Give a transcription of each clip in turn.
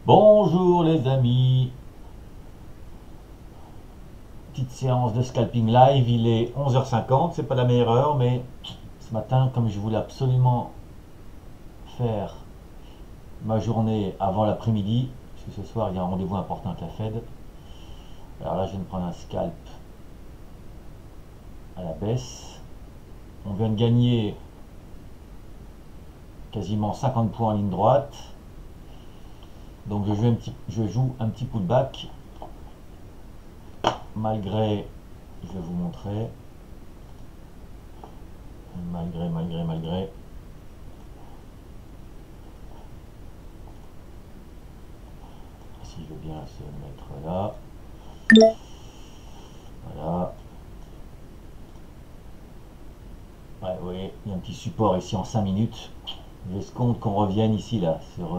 Bonjour les amis, petite séance de scalping live, il est 11h50, c'est pas la meilleure heure, mais ce matin, comme je voulais absolument faire ma journée avant l'après-midi, parce que ce soir il y a un rendez-vous important avec la Fed, alors là je vais me prendre un scalp à la baisse. On vient de gagner quasiment 50 points en ligne droite, donc je joue un petit pullback, malgré, je vais vous montrer, malgré, si je veux bien se mettre là, voilà. Ouais, oui, il y a un petit support ici en 5 minutes. J'escompte qu'on revienne ici là sur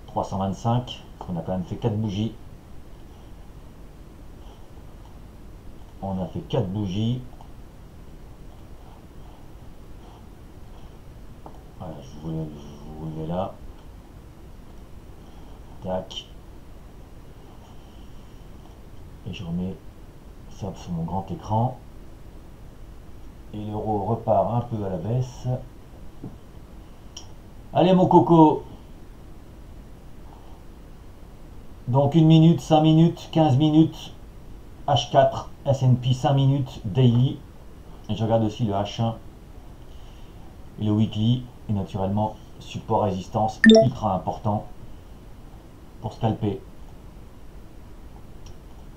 325. On a quand même fait 4 bougies. On a fait 4 bougies. Voilà, je voulais là. Tac. Et je remets ça sur mon grand écran. Et l'euro repart un peu à la baisse. Allez mon coco. Donc 1 minute, 5 minutes, 15 minutes. H4, S&P 5 minutes, daily. Et je regarde aussi le H1 et le weekly. Et naturellement, support résistance ultra important pour scalper.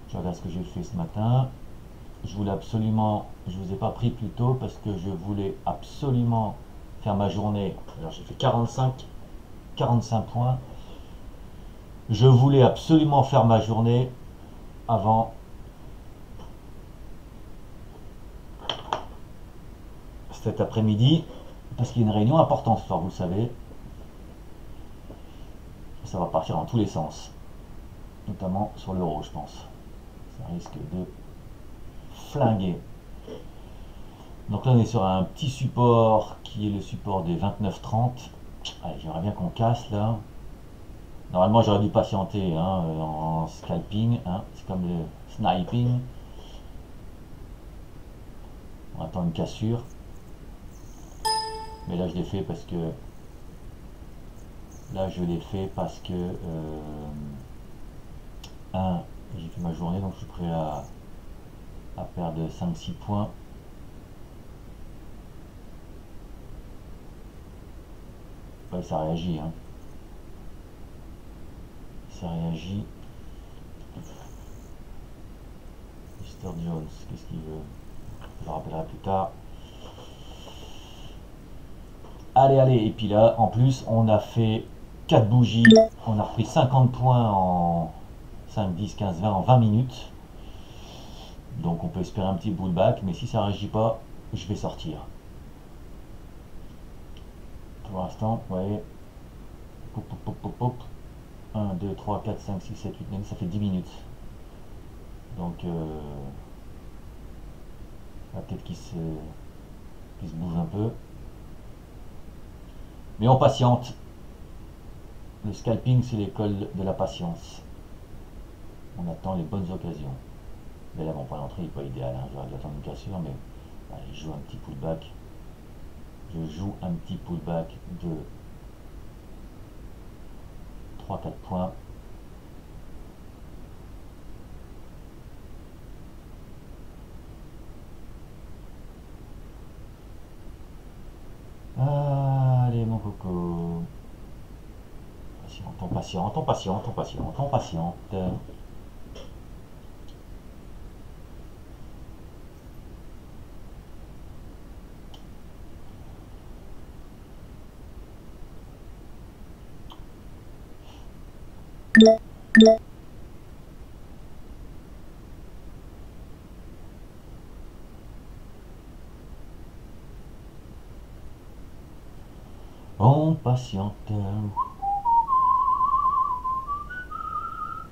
Je regarde ce que j'ai fait ce matin. Je voulais absolument, je vous ai pas pris plus tôt parce que je voulais absolument faire ma journée. Alors j'ai fait 45 points. Je voulais absolument faire ma journée avant cet après-midi parce qu'il y a une réunion importante ce soir, vous le savez. Ça va partir dans tous les sens, notamment sur l'euro, je pense. Ça risque de flinguer. Donc là on est sur un petit support qui est le support des 29,30. Allez, j'aimerais bien qu'on casse là. Normalement j'aurais dû patienter hein, en scalping, hein. C'est comme le sniping. On attend une cassure. Mais là je l'ai fait parce que j'ai fait ma journée donc je suis prêt à perdre 5-6 points. Ouais, ça réagit hein. Ça réagit. Mr. Jones, qu'est-ce qu'il veut? Je le rappellerai plus tard. Allez, et puis là, en plus, on a fait 4 bougies. On a repris 50 points en 5, 10, 15, 20, en 20 minutes. Donc on peut espérer un petit pullback, mais si ça ne réagit pas, je vais sortir. Pour l'instant, vous voyez, 1, 2, 3, 4, 5, 6, 7, 8, 9, ça fait 10 minutes. Donc, la tête qui se bouge un peu. Mais on patiente. Le scalping, c'est l'école de la patience. On attend les bonnes occasions. Mais là, mon point d'entrée n'est pas idéal. Hein. J'aurais dû attendre une cassure, mais allez, je joue un petit pullback. Je joue un petit pullback de 3-4 points. Allez, mon coco. On patiente. On patiente.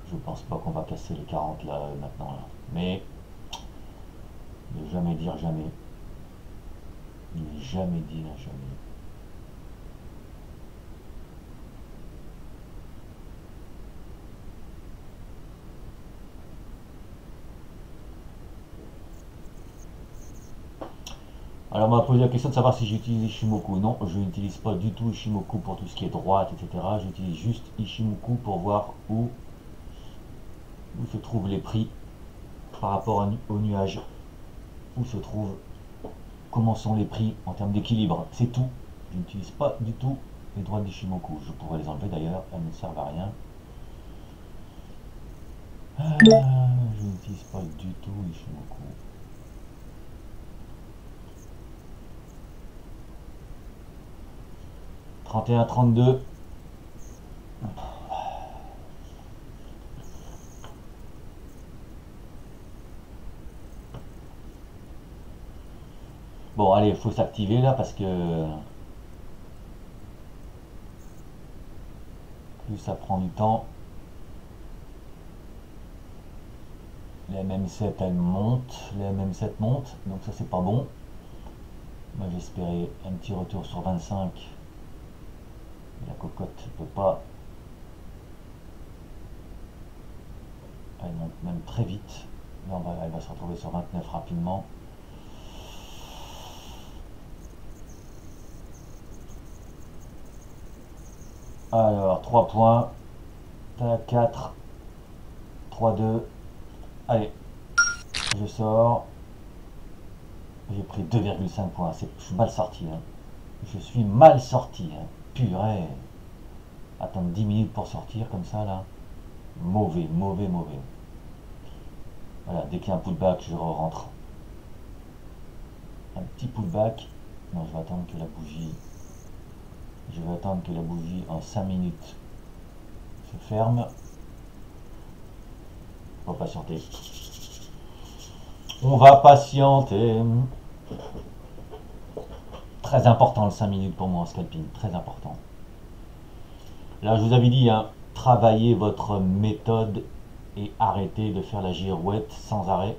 Je pense pas qu'on va casser les 40 là maintenant. Là. Mais ne jamais dire jamais. Ne jamais dire jamais. Alors on m'a posé la question de savoir si j'utilise Ishimoku. Non, je n'utilise pas du tout Ishimoku pour tout ce qui est droite, etc. J'utilise juste Ishimoku pour voir où se trouvent les prix par rapport au nuage. Où se trouvent, comment sont les prix en termes d'équilibre. C'est tout. Je n'utilise pas du tout les droites d'Ishimoku. Je pourrais les enlever d'ailleurs, elles ne servent à rien. Je n'utilise pas du tout Ishimoku. « 31-32. Bon, allez, il faut s'activer là parce que plus ça prend du temps. Les MM7 elles montent, les MM7 montent, donc ça c'est pas bon. Moi j'espérais un petit retour sur 25. La cocotte ne peut pas. Elle monte même très vite. Là elle va se retrouver sur 29 rapidement. Alors 3 points. 4. 3-2. Allez. Je sors. J'ai pris 2,5 points. Je suis mal sorti. Hein. Je suis mal sorti. Hein. Purée. Attendre 10 minutes pour sortir comme ça là. Mauvais, mauvais, mauvais. Voilà, dès qu'il y a un pullback, je rentre. Un petit pullback. Non, je vais attendre que la bougie. Je vais attendre que la bougie en 5 minutes se ferme. On va patienter. On va patienter. Très important le 5 minutes pour moi en scalping. Très important. Là, je vous avais dit, hein, travaillez votre méthode et arrêtez de faire la girouette sans arrêt.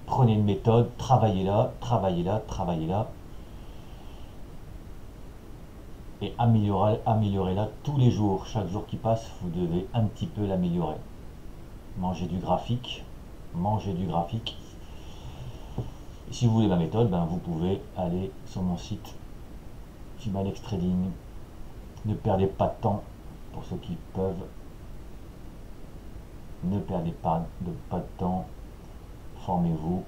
Prenez une méthode, travaillez-la, travaillez-la, travaillez-la. Et améliorez-la tous les jours. Chaque jour qui passe, vous devez un petit peu l'améliorer. Mangez du graphique. Mangez du graphique. Et si vous voulez ma méthode, ben vous pouvez aller sur mon site Fibalex Trading. Ne perdez pas de temps pour ceux qui peuvent. Ne perdez pas de temps. Formez-vous.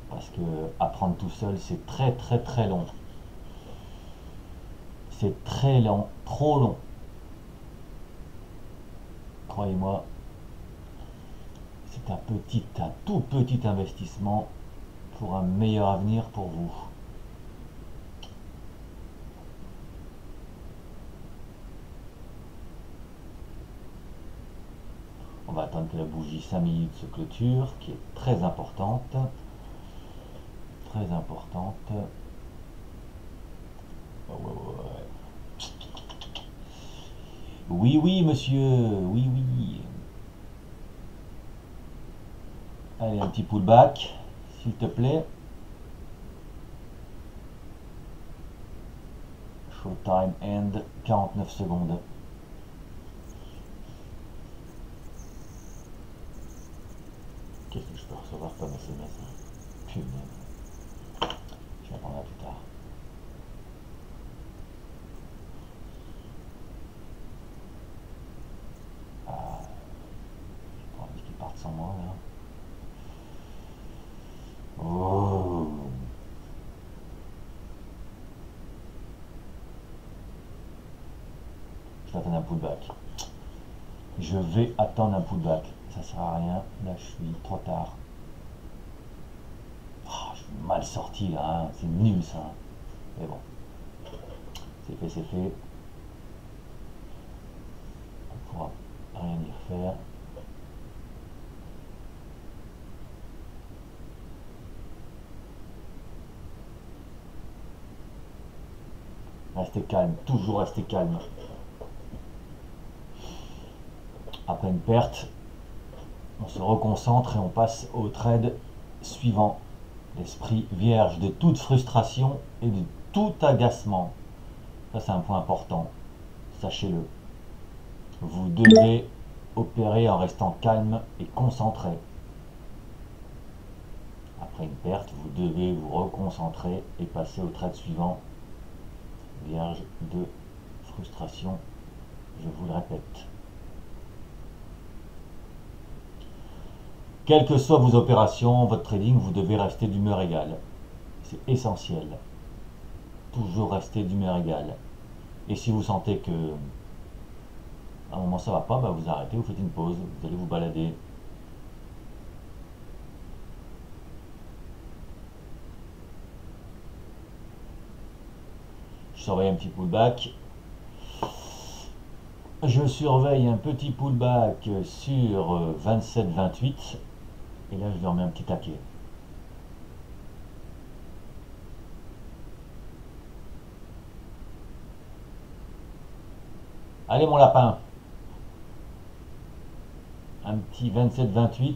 Parce que apprendre tout seul, c'est très très très long. C'est très long, trop long. Croyez-moi, c'est un tout petit investissement pour un meilleur avenir pour vous. On va attendre que la bougie 5 minutes se clôture, qui est très importante. Très importante. Oui, oui, monsieur. Oui, oui. Allez, un petit pullback, s'il te plaît. Showtime end, 49 secondes. Qu'est-ce que je peux recevoir comme SMS? Punaise. Je vais attendre plus tard. Ah, j'ai pas envie qu'ils partent sans moi là. Oh. Je vais attendre un pullback. Je vais attendre un pullback. Ça sert à rien. Là, je suis trop tard. Oh, je suis mal sorti là. Hein. C'est nul ça. Mais bon. C'est fait, c'est fait. On pourra rien y faire. Restez calme. Toujours rester calme. Après une perte, on se reconcentre et on passe au trade suivant. L'esprit vierge de toute frustration et de tout agacement. Ça, c'est un point important. Sachez-le. Vous devez opérer en restant calme et concentré. Après une perte, vous devez vous reconcentrer et passer au trade suivant. Vierge de frustration, je vous le répète. Quelles que soient vos opérations, votre trading, vous devez rester d'humeur égale. C'est essentiel. Toujours rester d'humeur égale. Et si vous sentez que à un moment ça va pas, bah vous arrêtez, vous faites une pause, vous allez vous balader. Je surveille un petit pullback. Je surveille un petit pullback sur 27-28. Et là, je lui remets un petit taquet. Allez, mon lapin. Un petit 27-28.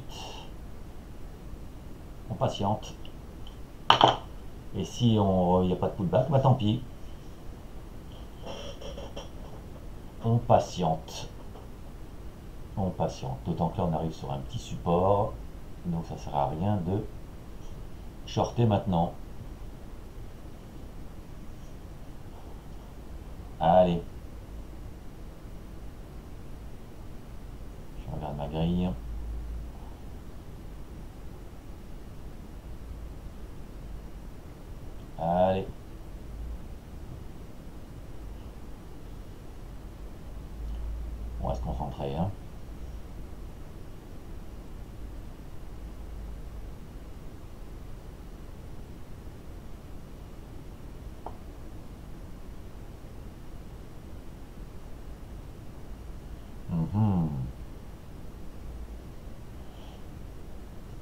On patiente. Et si il n'y a pas de pullback, bah tant pis. On patiente. On patiente. D'autant que là, on arrive sur un petit support. Donc, ça ne sert à rien de shorter maintenant. Allez. Je regarde ma grille. Allez. On va se concentrer. Hein.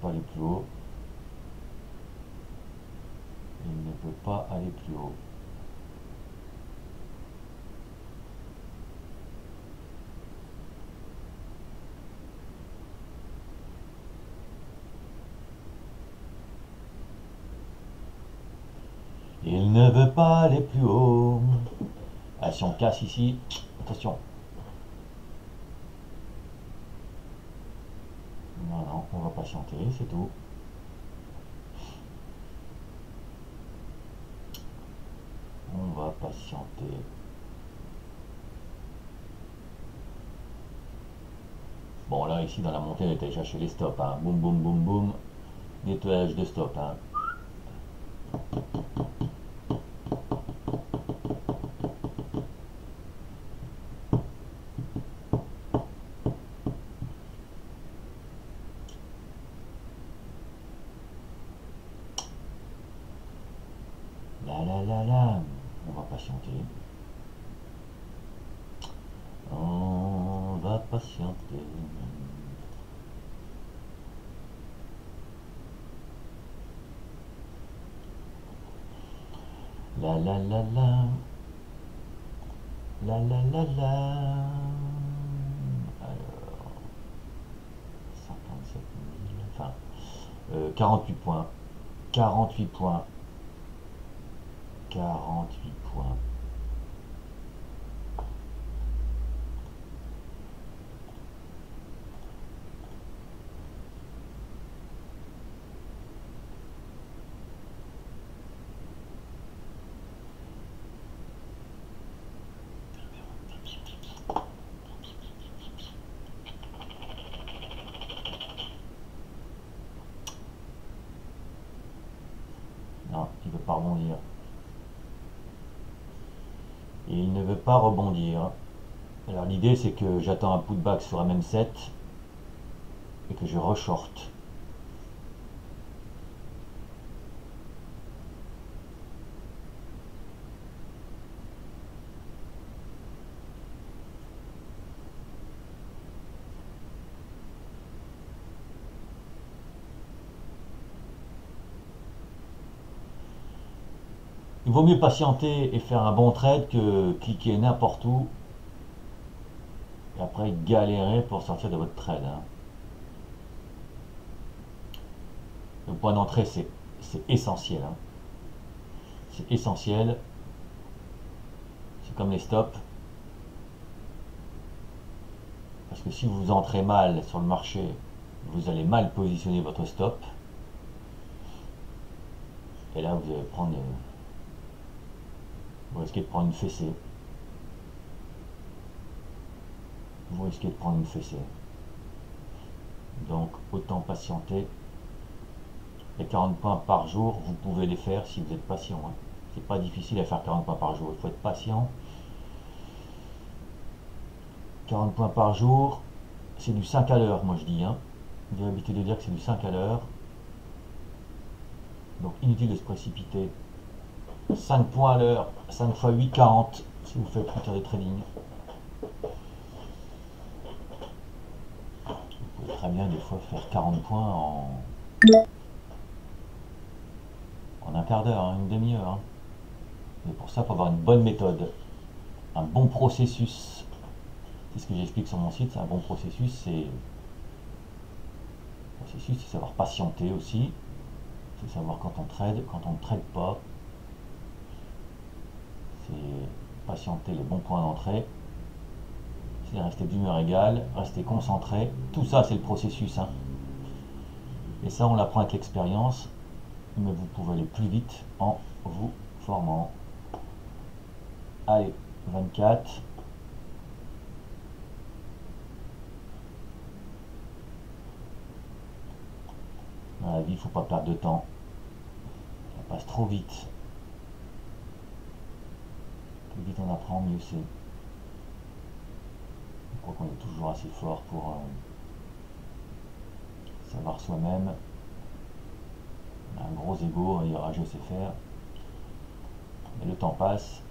Pas aller plus haut. Il ne peut pas aller plus haut. Il ne veut pas aller plus haut. Ah, si on casse ici, attention. Non, on va patienter, c'est tout. On va patienter. Bon, là, ici, dans la montée, on était chercher les stops. Hein. Boum, boum, boum, boum. Nettoyage de stop. Hein. Là. On va patienter. On va patienter. La. Alors, 57 000, enfin, 48 points. 48 points. 48 points. Non, il ne veut pas rebondir. Et il ne veut pas rebondir. Alors l'idée c'est que j'attends un putback sur un même 7 et que je reshort. Il vaut mieux patienter et faire un bon trade que cliquer n'importe où et après galérer pour sortir de votre trade. Hein. Le point d'entrée c'est essentiel. Hein. C'est essentiel. C'est comme les stops. Parce que si vous entrez mal sur le marché, vous allez mal positionner votre stop. Et là, vous allez prendre, vous risquez de prendre une fessée. Vous risquez de prendre une fessée. Donc, autant patienter. Les 40 points par jour, vous pouvez les faire si vous êtes patient. Hein. C'est pas difficile à faire 40 points par jour. Il faut être patient. 40 points par jour, c'est du 5 à l'heure, moi je dis. Hein. J'ai l'habitude de dire que c'est du 5 à l'heure. Donc inutile de se précipiter. 5 points à l'heure, 5 x 8, 40 si vous faites un des trading. Vous pouvez très bien des fois faire 40 points en un quart d'heure, hein, une demi-heure. Hein. Mais pour ça, il faut avoir une bonne méthode, un bon processus. C'est ce que j'explique sur mon site, c'est un bon processus, c'est savoir patienter aussi, c'est savoir quand on trade, quand on ne trade pas, c'est patienter les bons points d'entrée, c'est rester d'humeur égale, rester concentré, tout ça c'est le processus. Hein. Et ça on l'apprend avec l'expérience, mais vous pouvez aller plus vite en vous formant. Allez, 24. Dans la vie, il ne faut pas perdre de temps. Ça passe trop vite. Plus vite on apprend, mieux c'est. Je crois qu'on est toujours assez fort pour savoir soi-même. On a un gros ego, on dira je sais faire. Mais le temps passe.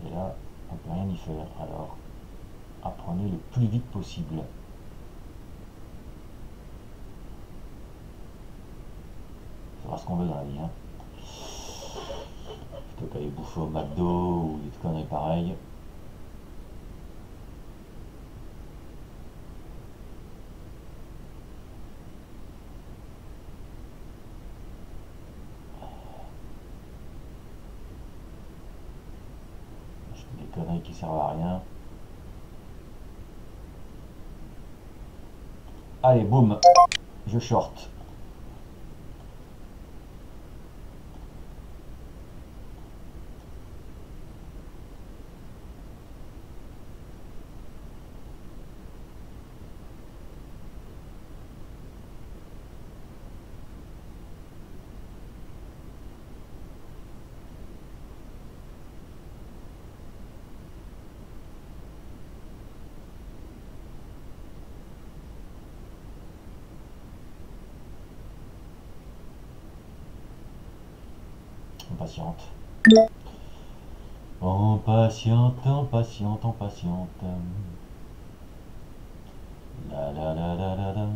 Et là, on ne peut rien y faire. Alors, apprenez le plus vite possible. Savoir ce qu'on veut dans la vie. Hein. Plutôt qu'aller bouffer au McDo ou des conneries pareilles. Je fais des conneries qui servent à rien. Allez, boum, je short. On patiente. On patiente, on patiente, on patiente. La la la la la la.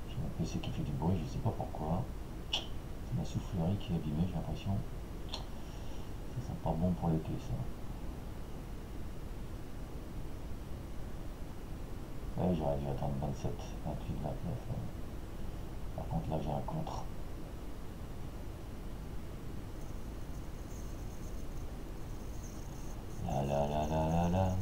J'ai mon PC qui fait du bruit, je sais pas pourquoi. C'est ma soufflerie qui est abîmée, j'ai l'impression. Ça sent pas bon pour l'été, ça. Ouais, j'aurais dû attendre 27, 28, 29. Par contre, là, j'ai un contre. La la la la la la.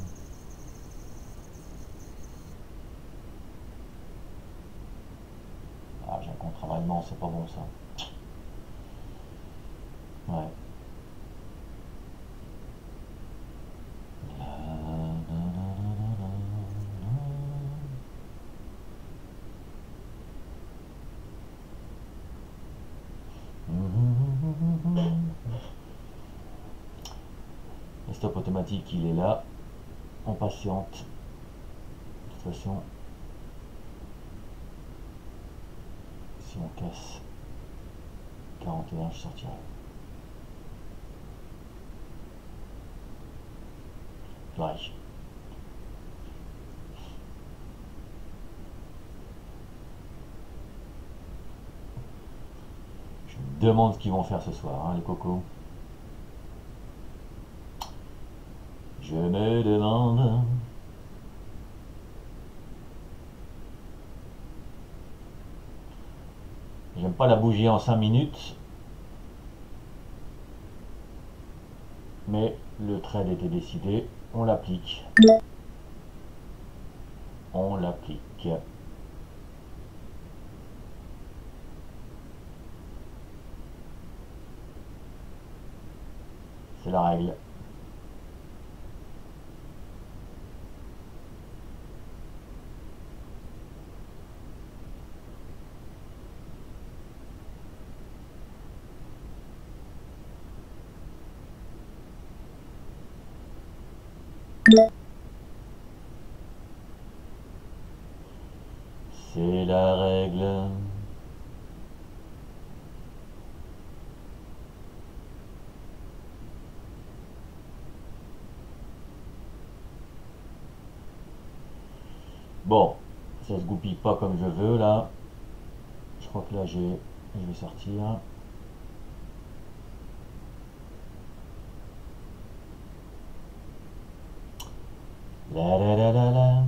Ah, j'ai un contre travaillement, c'est pas bon ça. Ouais. La, la, la, la, la, la. Le stop automatique, il est là. On patiente. De toute façon, si on casse 41, je sortirai. Ouais. Je me demande ce qu'ils vont faire ce soir, hein, les cocos. Je me demande. J'aime pas la bougie en 5 minutes. Mais le trade était décidé. On l'applique. on l'applique. C'est la règle. C'est la règle. Bon, ça se goupille pas comme je veux là. Je crois que là je vais sortir. La la la la la.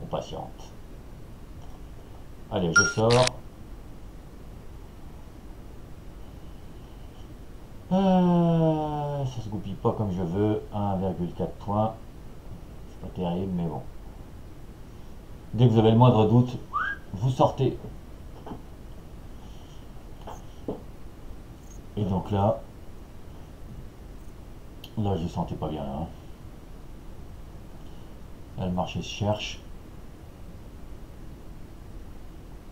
On patiente. Allez, je sors. Ça se goupille pas comme je veux. 1,4 points. C'est pas terrible, mais bon. Dès que vous avez le moindre doute, vous sortez. Et donc là, je sentais pas bien là. Hein. Là, le marché se cherche.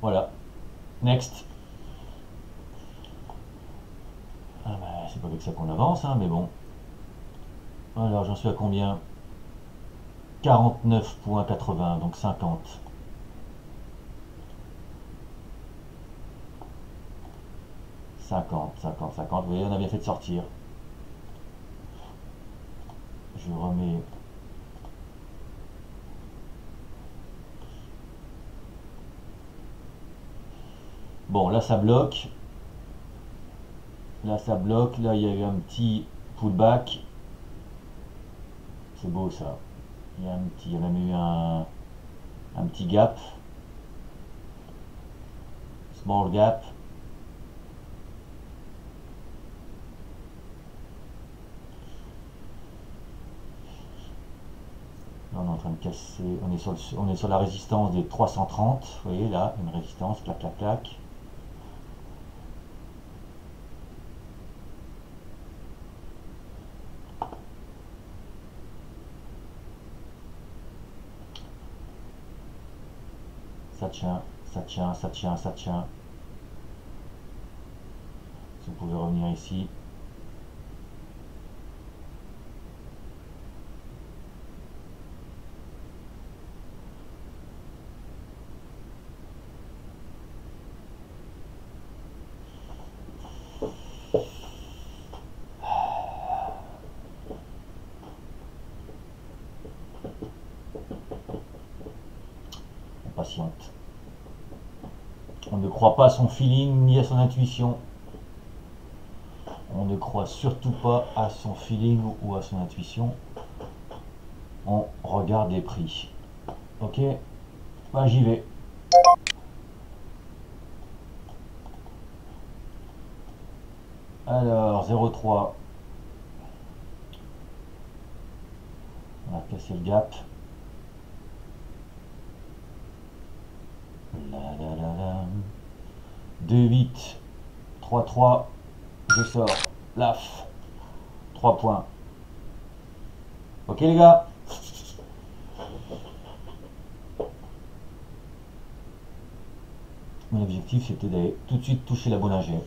Voilà. Next. Ah bah, c'est pas avec ça qu'on avance, hein, mais bon. Alors, j'en suis à combien? 49,80, donc 50. 50, 50, 50. Vous voyez, on a bien fait de sortir. Je remets. Bon, là ça bloque. Là ça bloque. Là il y a eu un petit pullback. C'est beau ça. Il y a même eu un petit gap. Small gap. Là on est en train de casser. On est sur la résistance des 330. Vous voyez là, une résistance, clac clac clac. Ça tient, ça tient, ça tient, ça tient. Si vous pouvez revenir ici. On patiente. On ne croit pas à son feeling ni à son intuition. On ne croit surtout pas à son feeling ou à son intuition. On regarde les prix. Ok, bah, j'y vais. Alors, 0,3. On va casser le gap. Là, là, là, là. 2,8. 3,3. Je sors. Laf. 3 points. Ok les gars. Mon objectif c'était d'aller tout de suite toucher la Bollinger.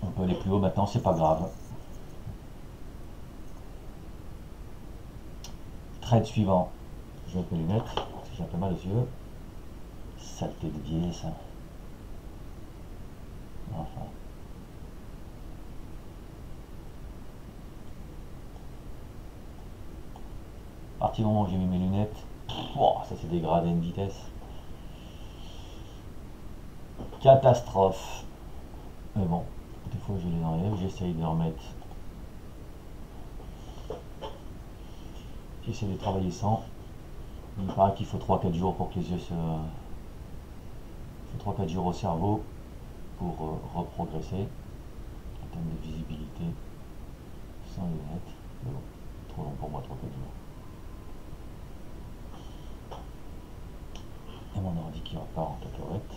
On peut aller plus haut maintenant, c'est pas grave. Trade suivant. Je vais les lunettes, parce que j'ai un peu mal aux yeux. Saleté de biais ça. Enfin. À partir du moment où j'ai mis mes lunettes, ça s'est dégradé à une vitesse. Catastrophe. Mais bon, des fois je les enlève, j'essaye de les remettre. J'essaie de travailler sans. Il paraît qu'il faut 3-4 jours pour que les yeux se. Il faut 3-4 jours au cerveau pour reprogresser en termes de visibilité sans lunettes. Mais bon, trop long pour moi, 3-4 jours. Et mon ordi qui repart en cacahuète.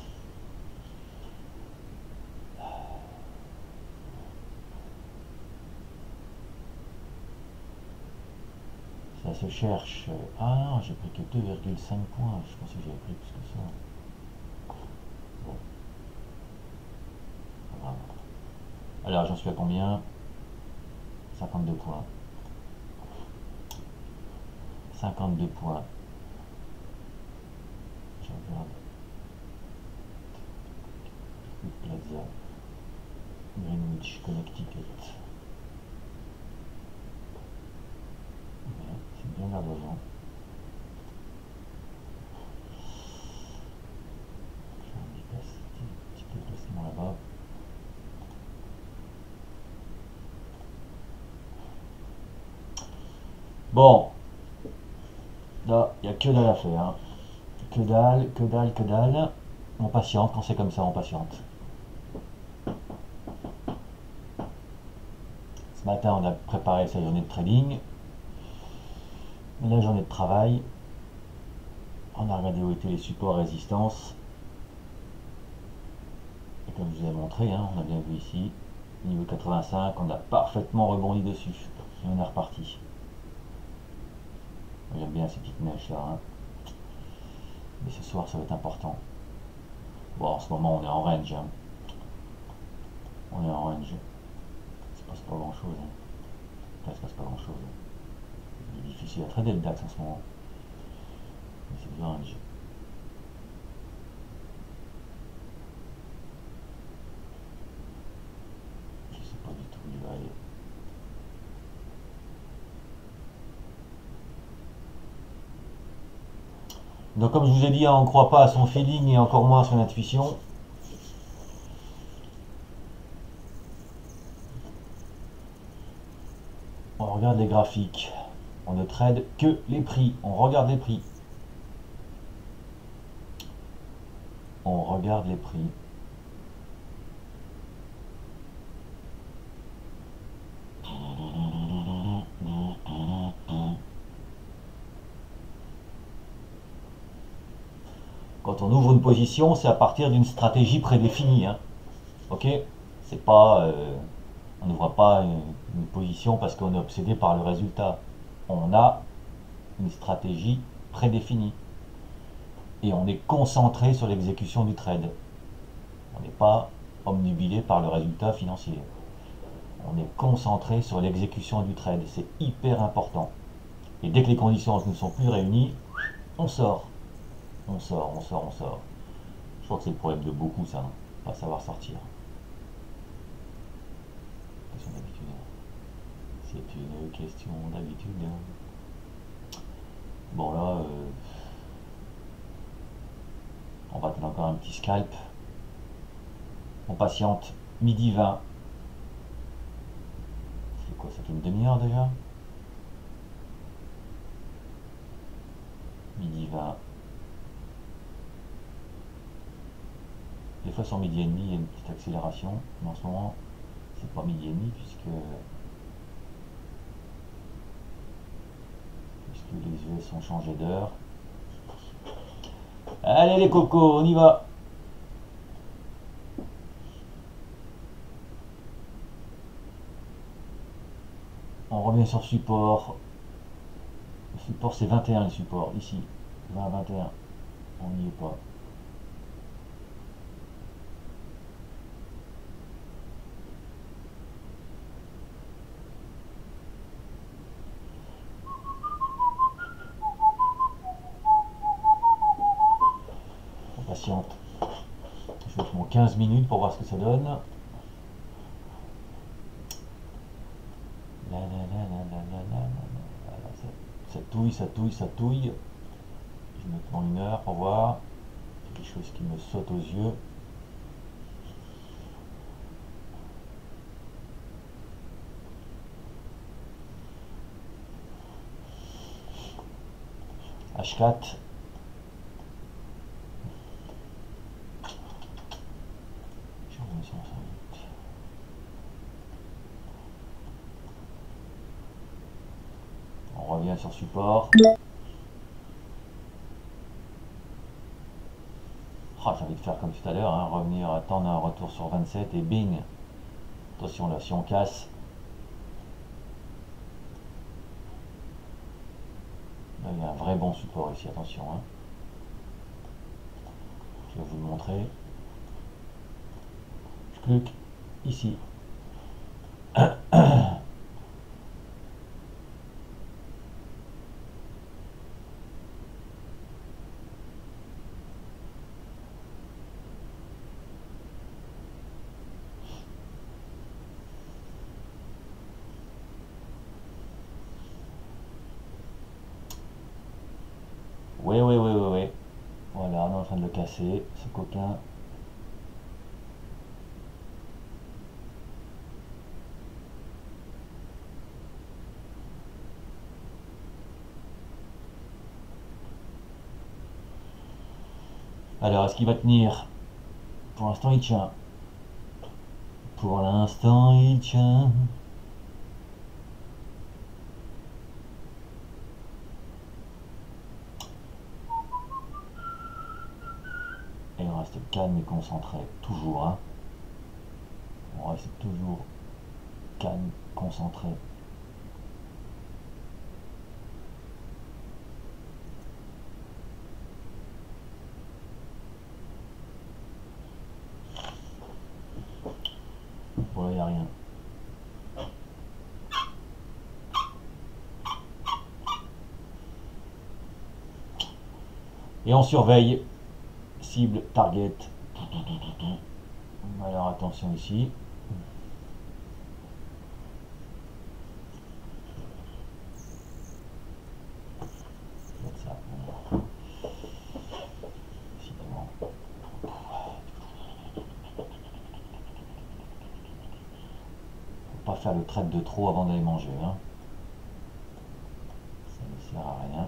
Ça se cherche. Ah non, j'ai pris que 2,5 points. Je pensais que j'avais pris plus que ça. Bon, pas grave. Alors, j'en suis à combien? 52 points. 52 points. Je regarde. Plaza. Greenwich, Connecticut. C'est bien verdoyant. Je fais un petit déplacement là-bas. Bon, là, il n'y a que dalle à faire. Hein. Que dalle, que dalle, que dalle. On patiente, quand c'est comme ça, on patiente. Ce matin, on a préparé sa journée de trading. La journée de travail. On a regardé où étaient les supports résistance. Et comme je vous ai montré, hein, on a bien vu ici, niveau 85, on a parfaitement rebondi dessus. Et on est reparti. J'aime bien ces petites mèches là. Hein. Mais ce soir, ça va être important. Bon, en ce moment, on est en range. Hein. On est en range. Il se passe pas grand chose. Hein. Enfin, il se passe pas grand chose. Il est difficile à trader le DAX en ce moment. Mais c'est du range. Je sais pas du tout où il va aller. Donc comme je vous ai dit, hein, on ne croit pas à son feeling et encore moins à son intuition. On regarde les graphiques. On ne trade que les prix. On regarde les prix. On regarde les prix. Quand on ouvre une position, c'est à partir d'une stratégie prédéfinie. Hein. Ok? C'est pas, on n'ouvre pas une position parce qu'on est obsédé par le résultat. On a une stratégie prédéfinie. Et on est concentré sur l'exécution du trade. On n'est pas omnubilé par le résultat financier. On est concentré sur l'exécution du trade. C'est hyper important. Et dès que les conditions ne sont plus réunies, on sort. On sort, on sort, on sort. Je crois que c'est le problème de beaucoup, ça. Hein. Pas savoir sortir. Question d'habitude. C'est une question d'habitude. Bon, là, on va tenir encore un petit scalp. On patiente. Midi 20. C'est quoi, ça fait une demi-heure déjà? Midi 20. Des fois sur midi et demi, il y a une petite accélération. Mais en ce moment, c'est pas midi et demi puisque les US ont changé d'heure. Allez les cocos, on y va. On revient sur support. Le support c'est 21 le support, ici. 20, 21. On n'y est pas. On patiente. Je vais mettre mon 15 minutes pour voir ce que ça donne. Ça touille, ça touille, ça touille. Je me prends 1 heure pour voir. C'est quelque chose qui me saute aux yeux. H4. On revient sur support. Oh, j'ai envie de faire comme tout à l'heure, hein, revenir attendre un retour sur 27 et bing. Attention là, si on casse. Là, il y a un vrai bon support ici, attention. Hein. Je vais vous le montrer. Je clique ici. Oui. Voilà, on est en train de le casser, ce coquin. Alors, est-ce qu'il va tenir? Pour l'instant, il tient. Pour l'instant, il tient. Et on reste calme et concentré, toujours. Hein. On reste toujours calme, concentré. Voilà, il n'y a rien. Et on surveille. Cible, target. Alors attention ici. Ça. Décidément. Faut pas faire le trade de trop avant d'aller manger. Hein. Ça ne sert à rien.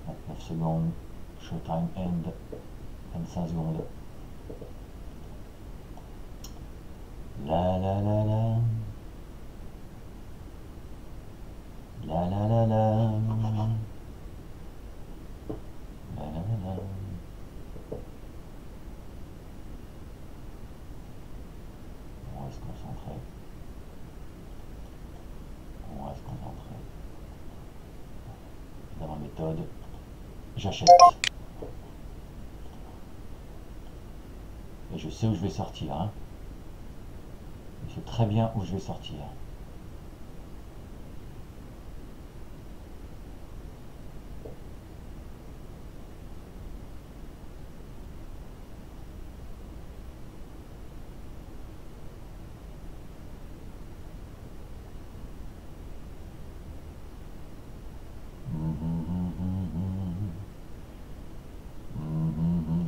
29 secondes. Showtime end. 25 secondes. La la la la. La la la la. La la la la. On reste concentré. On reste concentré. Dans ma méthode, j'achète. Et je sais où je vais sortir. Hein. Je sais très bien où je vais sortir.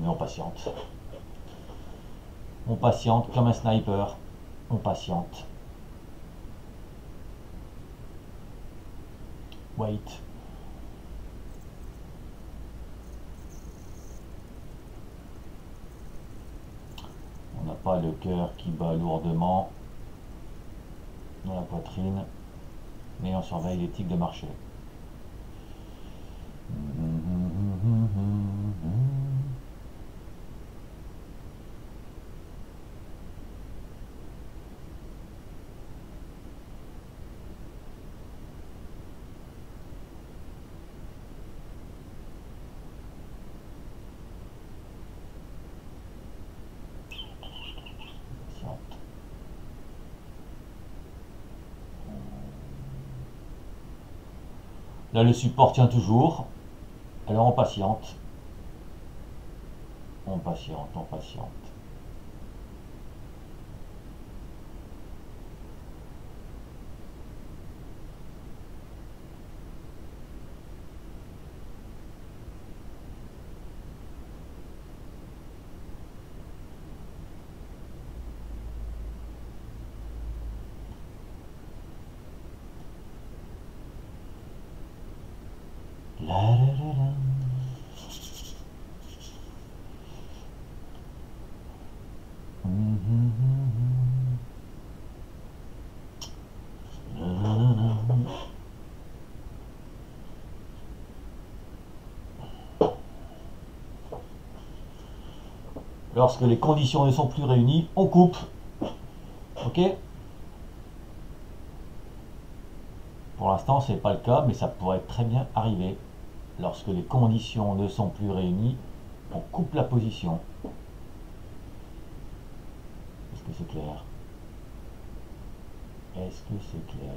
Mais on patiente. On patiente comme un sniper. On patiente. Wait. On n'a pas le cœur qui bat lourdement dans la poitrine, mais on surveille les tics de marché. Là, le support tient toujours. Alors, on patiente. On patiente, on patiente. La la la la. La la la la. Lorsque les conditions ne sont plus réunies, on coupe. Ok? Pour l'instant, ce n'est pas le cas, mais ça pourrait très bien arriver. Lorsque les conditions ne sont plus réunies, on coupe la position. Est-ce que c'est clair? Est-ce que c'est clair?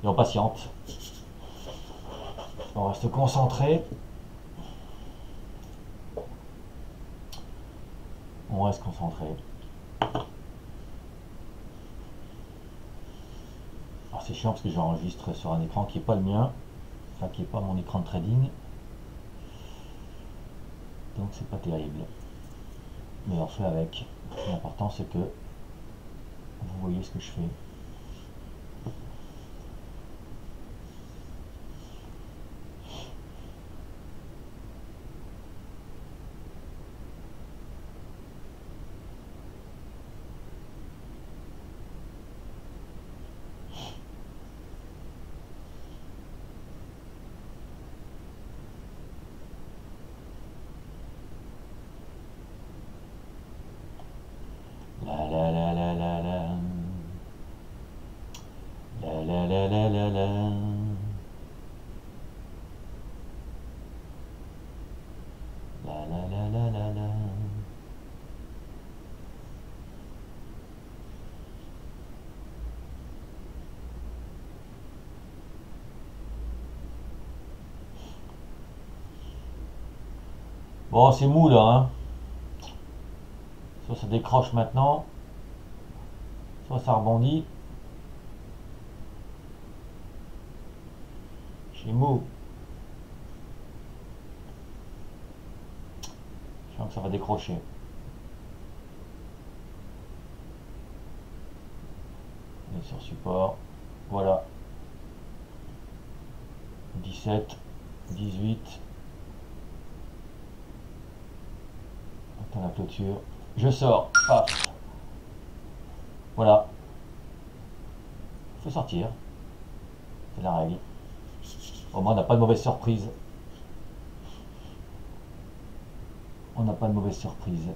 Et on patiente. On reste concentré. On reste concentré. Alors c'est chiant parce que j'enregistre sur un écran qui n'est pas le mien. Enfin qui n'est pas mon écran de trading. Donc c'est pas terrible. Mais on fait avec. L'important c'est que vous voyez ce que je fais. La la la la la la. La la la la la la. La la la la la la. Bon, c'est mou là, hein. Soit ça décroche maintenant, soit ça rebondit. C'est mou. Je sens que ça va décrocher. On est sur support. Voilà. 17, 18. Attends la clôture. Je sors. Paf. Voilà. Faut sortir. C'est la règle. Au moins on n'a pas de mauvaise surprise. On n'a pas de mauvaise surprise.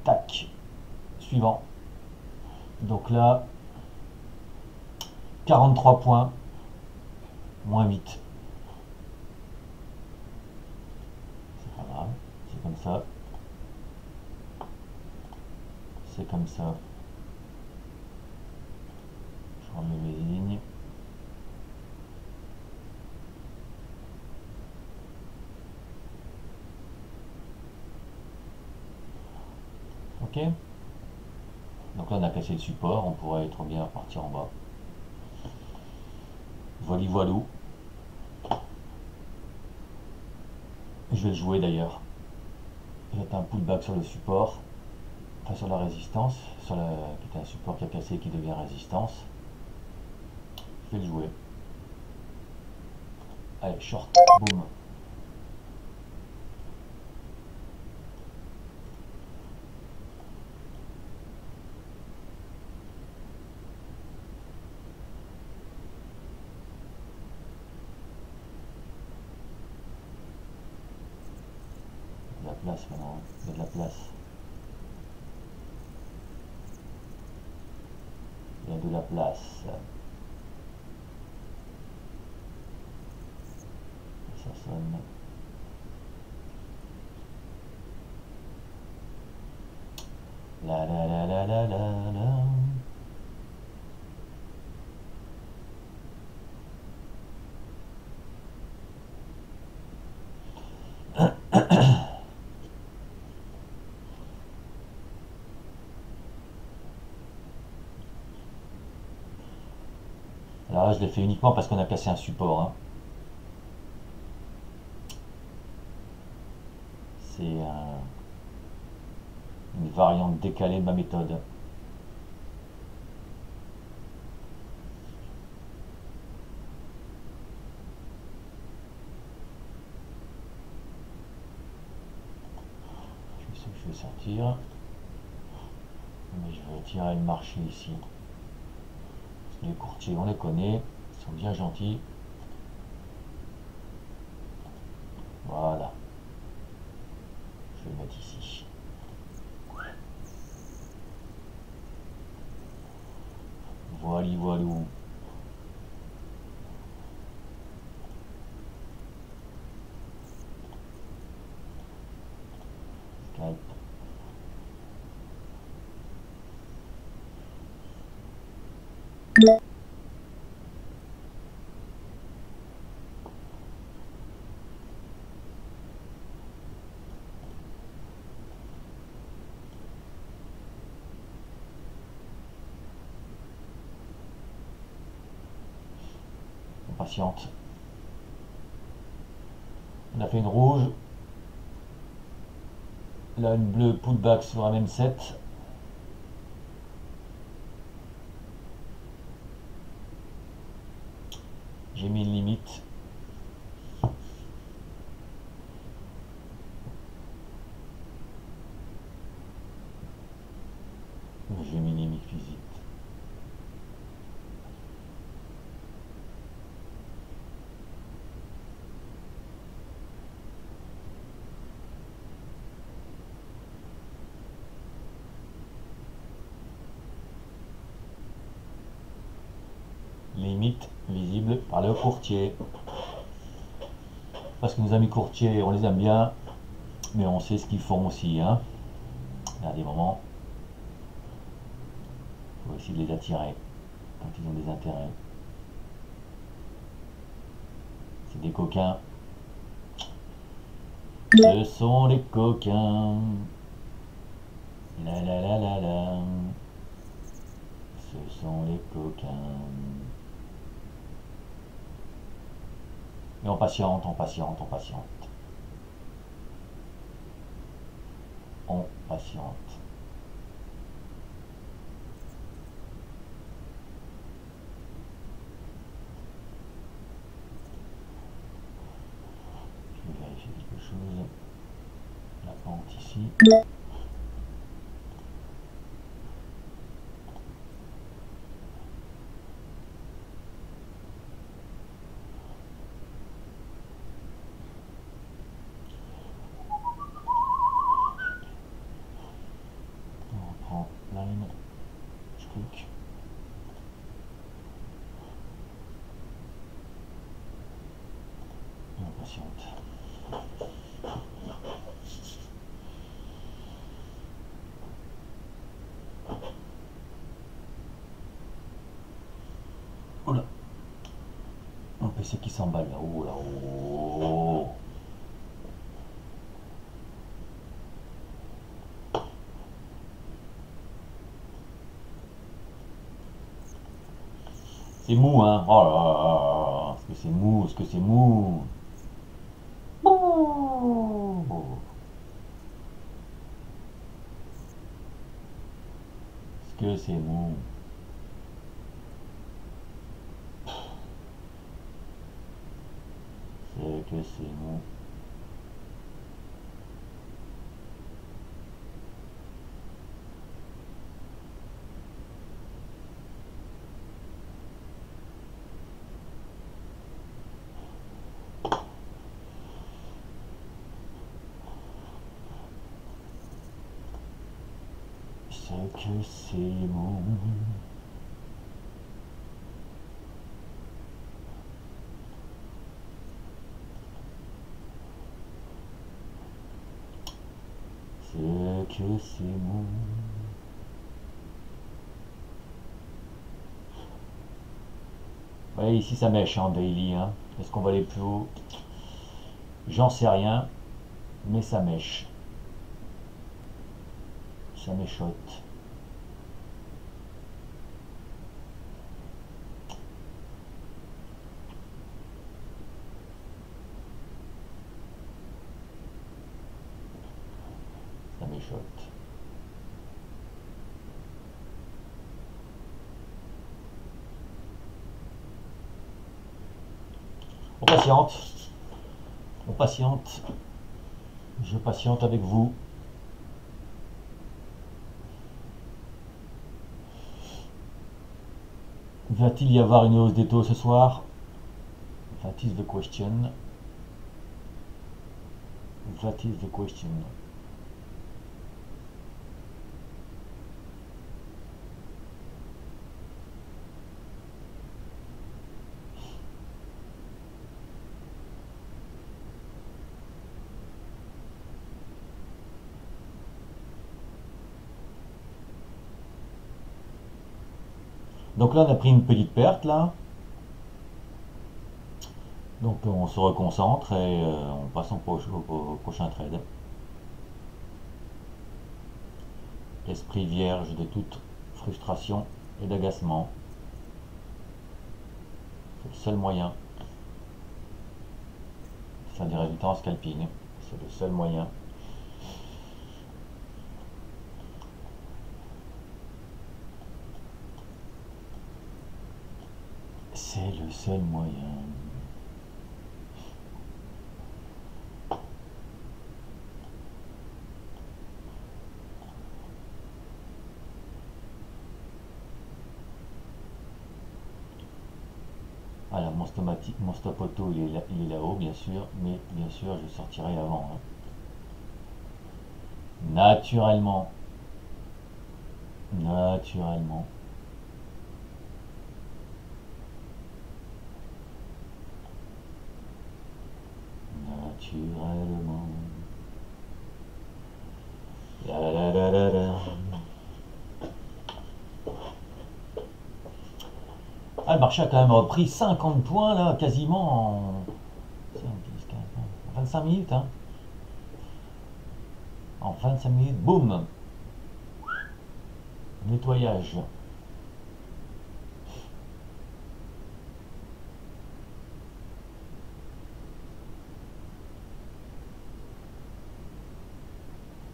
Tac. Suivant. Donc là, 43 points. Moins 8. C'est pas grave. C'est comme ça. C'est comme ça. Je remets mes lignes. Ok. Donc là on a cassé le support, on pourrait être bien partir en bas. Voilà, voilou. Je vais le jouer d'ailleurs. J'ai un pullback sur le support, enfin sur la résistance, qui était un support qui a cassé et qui devient résistance. Je vais le jouer. Allez, short, boum. Il y a de la place maintenant, il y a de la place. Il y a de la place. Ça sonne. La la la la la la la. Là, je l'ai fait uniquement parce qu'on a cassé un support, hein. C'est une variante décalée de ma méthode. Je sais que je vais sortir. Mais je vais tirer le marché ici. Parce que les courtiers, on les connaît. Ils sont bien gentils. Voilà. Je vais le mettre ici. Voilà, voilà. Skype. On patiente. On a fait une rouge. Là, une bleue pullback sur un M7. J'ai mis une limite. J'ai mis une limite physique. Limite visible par le courtier. Parce que nos amis courtiers, on les aime bien, mais on sait ce qu'ils font aussi, hein. Il y a des moments, il faut essayer de les attirer quand ils ont des intérêts. C'est des coquins. Ce sont les coquins. La la la la la. Ce sont les coquins. Mais on patiente, on patiente, on patiente. On patiente. Je vais vérifier quelque chose. La pente ici. On prend line. Je clique. Et on patiente. Oula. Un PC qui s'emballe là-haut, là-haut. C'est mou, hein. Oh là là. Est-ce que c'est mou? Est-ce que c'est mou? Oh. Est-ce que c'est mou? C'est que c'est mou. C'est que c'est mou. C'est que c'est mou. Ouais, ici ça mèche en daily, hein. Est-ce qu'on va aller plus haut? J'en sais rien, mais ça mèche. Ça m'échotte. patiente. On patiente. Je patiente avec vous. Va-t-il y avoir une hausse des taux ce soir? That is the question. That is the question. Donc là, on a pris une petite perte là. Donc on se reconcentre et on passe au prochain trade. Esprit vierge de toute frustration et d'agacement. C'est le seul moyen. C'est faire des résultats en scalping. C'est le seul moyen. C'est le seul moyen. Voilà, mon stop auto il est là-haut bien sûr, mais bien sûr je sortirai avant. Hein. Naturellement. Naturellement. Naturellement. La la la la la la. Ah, le marché a quand même repris 50 points là, quasiment en 25 minutes. Hein. En 25 minutes, boum. Nettoyage.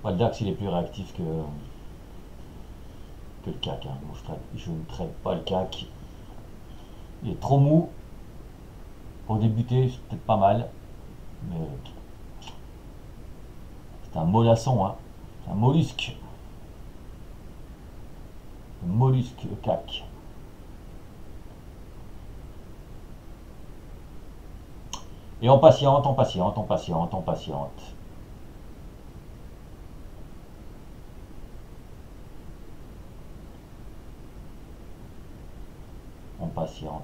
Bah, le DAX il est plus réactif que le CAC. Hein. Moi, je ne traite pas le CAC. Il est trop mou. Pour débuter, c'est peut-être pas mal. Mais c'est un mollasson. Hein. C'est un mollusque. Un mollusque, le CAC. Et on patiente, on patiente, on patiente, on patiente. On patiente.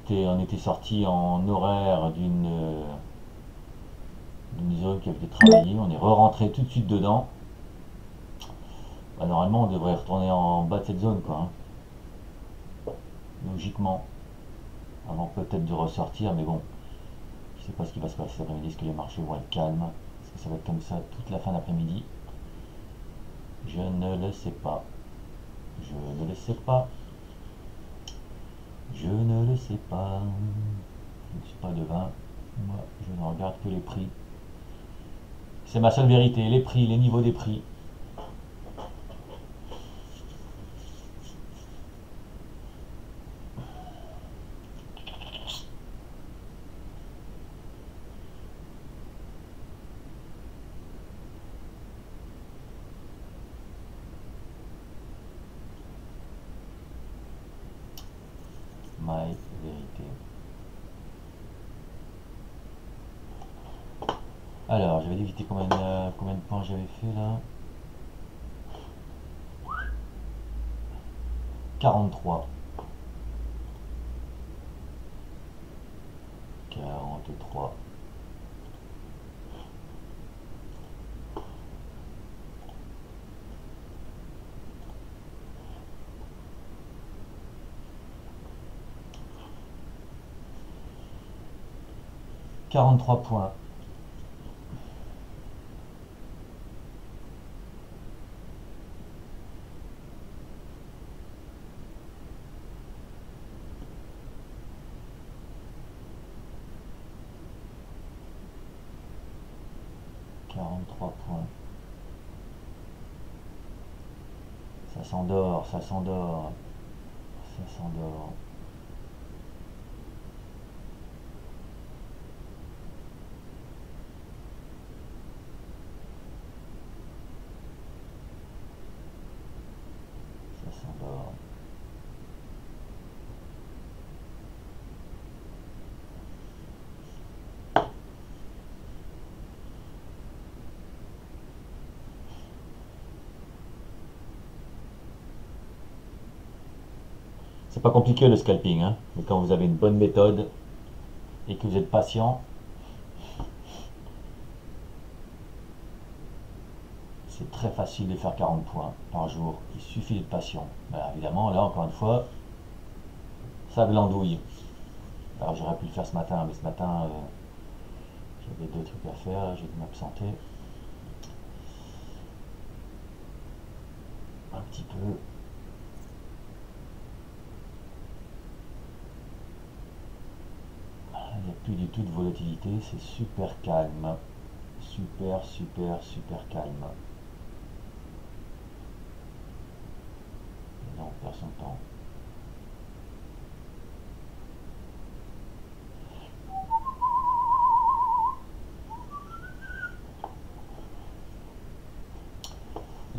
On était sorti en horaire d'une zone qui avait été travaillée. On est re-rentré tout de suite dedans. Bah, normalement, on devrait retourner en bas de cette zone, quoi. Hein. Logiquement. Avant peut-être de ressortir, mais bon. Je sais pas ce qui va se passer cet après-midi. Est-ce que les marchés vont être calmes? Est-ce que ça va être comme ça toute la fin d'après-midi? Je ne le sais pas. Je ne le sais pas. Je ne le sais pas. Je ne suis pas devin. Moi, je ne regarde que les prix. C'est ma seule vérité. Les prix, les niveaux des prix. My vérité. Alors, j'avais évité combien de points j'avais fait là? 43. 43. Points. 43 points. Ça s'endort, ça s'endort, ça s'endort. Ça s'endort. C'est pas compliqué le scalping, hein, mais quand vous avez une bonne méthode et que vous êtes patient, c'est très facile de faire 40 points par jour. Il suffit d'être patient. Ben, évidemment, là, encore une fois, ça glandouille. Alors j'aurais pu le faire ce matin, mais ce matin, j'avais deux trucs à faire, j'ai dû m'absenter. Un petit peu. Il n'y a plus du tout de volatilité, c'est super calme. Super, super, super calme. Et là, on perd son temps.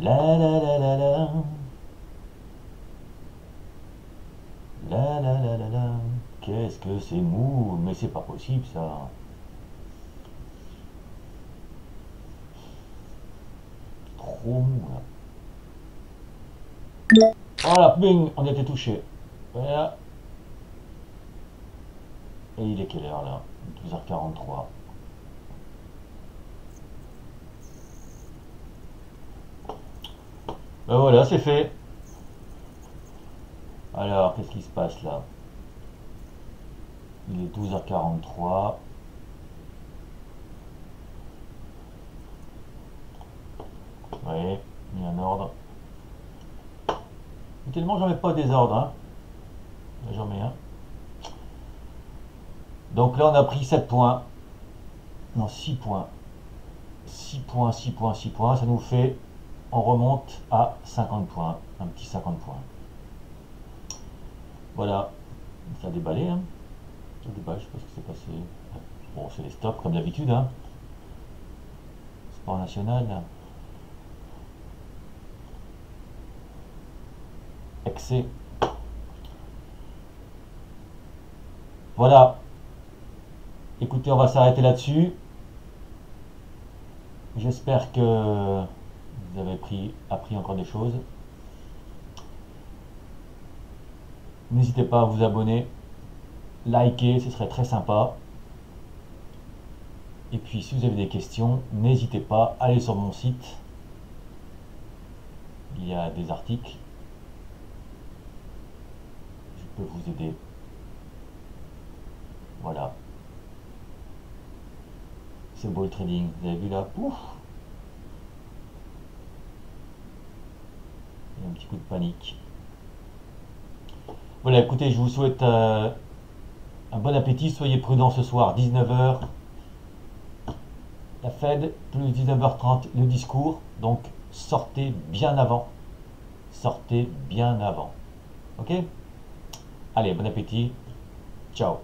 La la la la la. La la la la la. Qu'est-ce que c'est mou? Mais c'est pas possible ça. Trop mou là. Voilà, bing, on était touché. Voilà. Et il est quelle heure là? 12h43. Ben voilà, c'est fait. Alors, qu'est-ce qui se passe là? Il est 12h43. Oui, il y a un ordre. Mais tellement j'en mets pas des ordres, hein. J'en mets un. Donc là, on a pris 7 points. Non, 6 points. 6 points, 6 points, 6 points. Ça nous fait, on remonte à 50 points. Un petit 50 points. Voilà. Ça a déballé, hein. Ça déballe, je sais pas ce qui s'est passé. Bon, c'est les stops, comme d'habitude, hein. Sport national. Excès. Voilà. Écoutez, on va s'arrêter là-dessus. J'espère que vous avez appris encore des choses. N'hésitez pas à vous abonner, liker, ce serait très sympa. Et puis si vous avez des questions, n'hésitez pas à aller sur mon site. Il y a des articles. Je peux vous aider. Voilà. C'est beau le trading. Vous avez vu là? Pouf! Il y a un petit coup de panique. Voilà, écoutez, je vous souhaite un bon appétit. Soyez prudents ce soir, 19h. La Fed, plus 19h30 le discours. Donc sortez bien avant. Sortez bien avant. Ok? Allez, bon appétit. Ciao.